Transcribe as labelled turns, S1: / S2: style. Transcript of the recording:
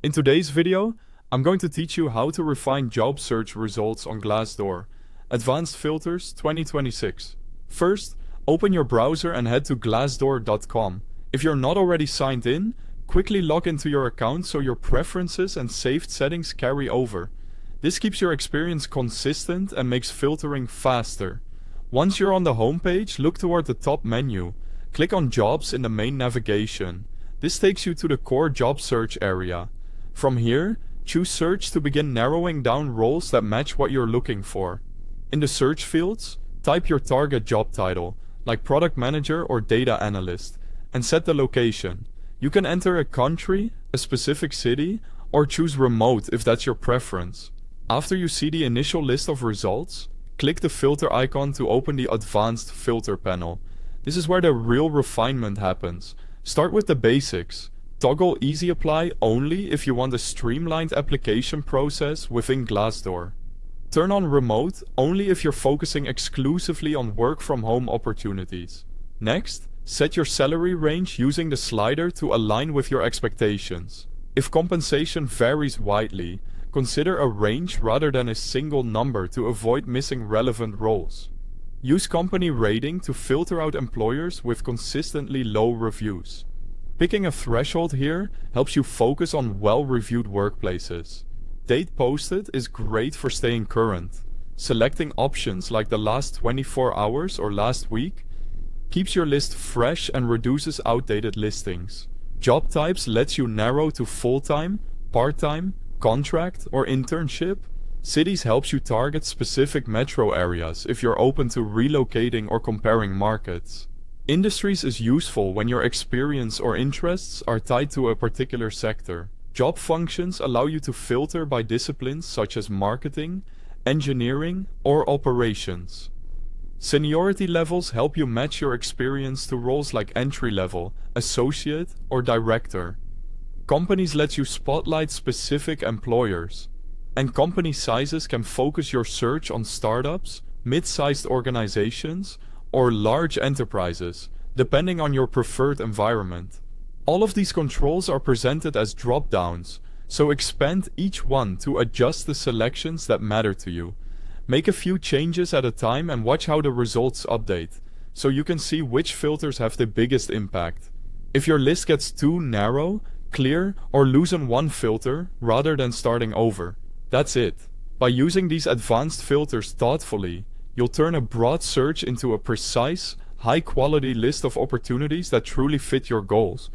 S1: In today's video, I'm going to teach you how to refine job search results on Glassdoor. Advanced Filters 2026. First, open your browser and head to glassdoor.com. If you're not already signed in, quickly log into your account so your preferences and saved settings carry over. This keeps your experience consistent and makes filtering faster. Once you're on the home page, look toward the top menu. Click on Jobs in the main navigation. This takes you to the core job search area. From here, choose Search to begin narrowing down roles that match what you're looking for. In the search fields, type your target job title, like Product Manager or Data Analyst, and set the location. You can enter a country, a specific city, or choose Remote if that's your preference. After you see the initial list of results, click the filter icon to open the Advanced Filter panel. This is where the real refinement happens. Start with the basics. Toggle Easy Apply only if you want a streamlined application process within Glassdoor. Turn on Remote only if you're focusing exclusively on work-from-home opportunities. Next, set your salary range using the slider to align with your expectations. If compensation varies widely, consider a range rather than a single number to avoid missing relevant roles. Use company rating to filter out employers with consistently low reviews. Picking a threshold here helps you focus on well-reviewed workplaces. Date posted is great for staying current. Selecting options like the last 24 hours or last week keeps your list fresh and reduces outdated listings. Job types lets you narrow to full-time, part-time, contract, or internship. Cities helps you target specific metro areas if you're open to relocating or comparing markets. Industries is useful when your experience or interests are tied to a particular sector. Job functions allow you to filter by disciplines such as marketing, engineering, or operations. Seniority levels help you match your experience to roles like entry-level, associate, or director. Companies let you spotlight specific employers. And company sizes can focus your search on startups, mid-sized organizations, or large enterprises, depending on your preferred environment. All of these controls are presented as drop-downs, so expand each one to adjust the selections that matter to you. Make a few changes at a time and watch how the results update, so you can see which filters have the biggest impact. If your list gets too narrow, clear, or loosen one filter rather than starting over. That's it. By using these advanced filters thoughtfully, you'll turn a broad search into a precise, high-quality list of opportunities that truly fit your goals.